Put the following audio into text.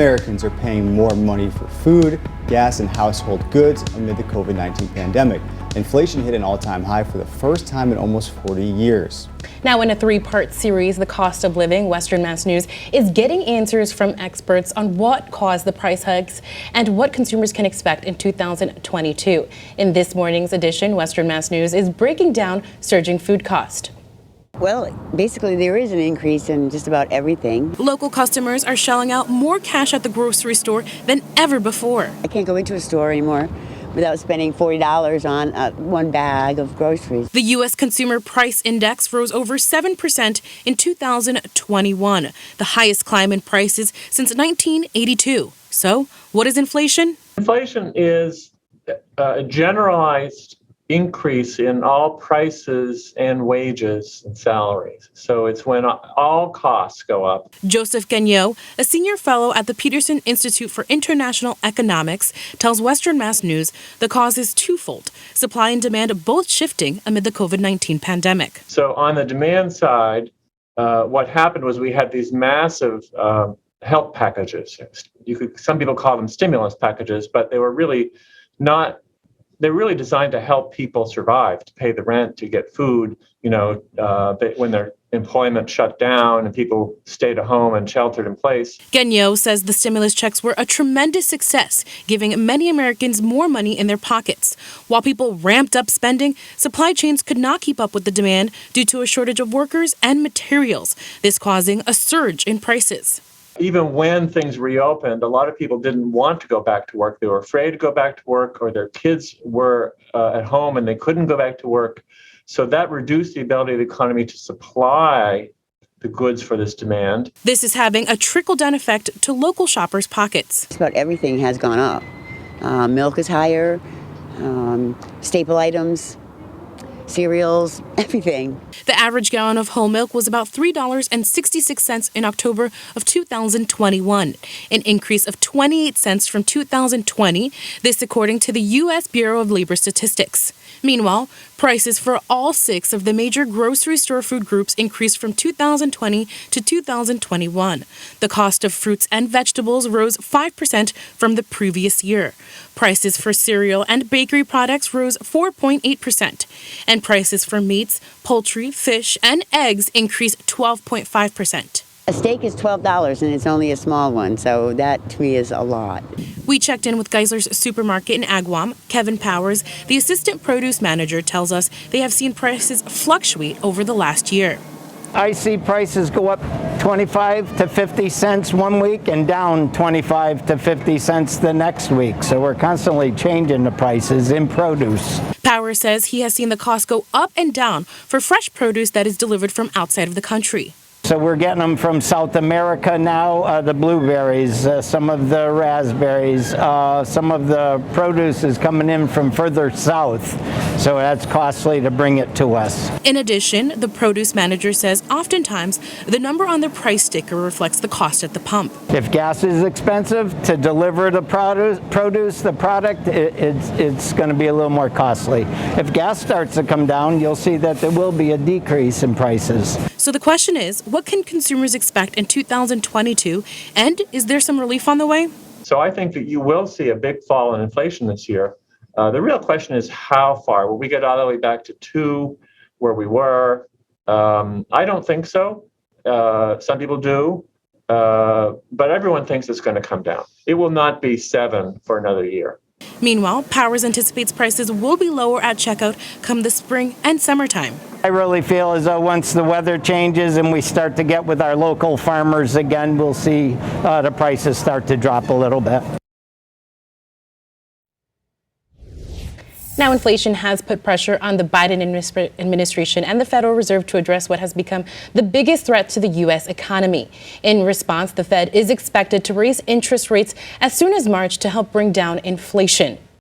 Americans are paying more money for food, gas, and household goods amid the COVID-19 pandemic. Inflation hit an all-time high for the first time in almost 40 years. Now, in a three-part series, The Cost of Living, Western Mass News is getting answers from experts on what caused the price hikes and what consumers can expect in 2022. In this morning's edition, Western Mass News is breaking down surging food cost. Well, basically there is an increase in just about everything. Local customers are shelling out more cash at the grocery store than ever before. I can't go into a store anymore without spending $40 on one bag of groceries. The U.S. Consumer Price Index rose over 7% in 2021, the highest climb in prices since 1982. So, what is inflation? Inflation is a generalized increase in all prices and wages and salaries. So it's when all costs go up. Joseph Gagnon, a senior fellow at the Peterson Institute for International Economics, tells Western Mass News the cause is twofold, supply and demand both shifting amid the COVID-19 pandemic. So on the demand side, what happened was we had these massive help packages. Some people call them stimulus packages, but they were really not. They're really designed to help people survive, to pay the rent, to get food, when their employment shut down and people stayed at home and sheltered in place. Gagnon says the stimulus checks were a tremendous success, giving many Americans more money in their pockets. While people ramped up spending, supply chains could not keep up with the demand due to a shortage of workers and materials, this causing a surge in prices. Even when things reopened, a lot of people didn't want to go back to work. They were afraid to go back to work, or their kids were at home and they couldn't go back to work. So that reduced the ability of the economy to supply the goods for this demand. This is having a trickle-down effect to local shoppers' pockets. Just about everything has gone up. Milk is higher, staple items, cereals, everything. The average gallon of whole milk was about $3.66 in October of 2021, an increase of 28 cents from 2020, this according to the U.S. Bureau of Labor Statistics. Meanwhile, prices for all 6 of the major grocery store food groups increased from 2020 to 2021. The cost of fruits and vegetables rose 5% from the previous year. Prices for cereal and bakery products rose 4.8%, and prices for meats, poultry, fish, and eggs increased 12.5%. A steak is $12 and it's only a small one, so that to me is a lot. We checked in with Geisler's Supermarket in Agawam. Kevin Powers, the assistant produce manager, tells us they have seen prices fluctuate over the last year. I see prices go up 25 to 50 cents one week and down 25 to 50 cents the next week. So we're constantly changing the prices in produce. Powers says he has seen the cost go up and down for fresh produce that is delivered from outside of the country. So we're getting them from South America now, the blueberries, some of the raspberries, some of the produce is coming in from further south. So that's costly to bring it to us. In addition, the produce manager says oftentimes the number on the price sticker reflects the cost at the pump. If gas is expensive to deliver the produce, the product, it's going to be a little more costly. If gas starts to come down, you'll see that there will be a decrease in prices. So the question is, what can consumers expect in 2022? And is there some relief on the way? So I think that you will see a big fall in inflation this year. The real question is how far? Will we get all the way back to 2 where we were? I don't think so. Some people do. But everyone thinks it's going to come down. It will not be 7 for another year. Meanwhile, Powers anticipates prices will be lower at checkout come the spring and summertime. I really feel as though once the weather changes and we start to get with our local farmers again, we'll see the prices start to drop a little bit. Now, inflation has put pressure on the Biden administration and the Federal Reserve to address what has become the biggest threat to the U.S. economy. In response, the Fed is expected to raise interest rates as soon as March to help bring down inflation.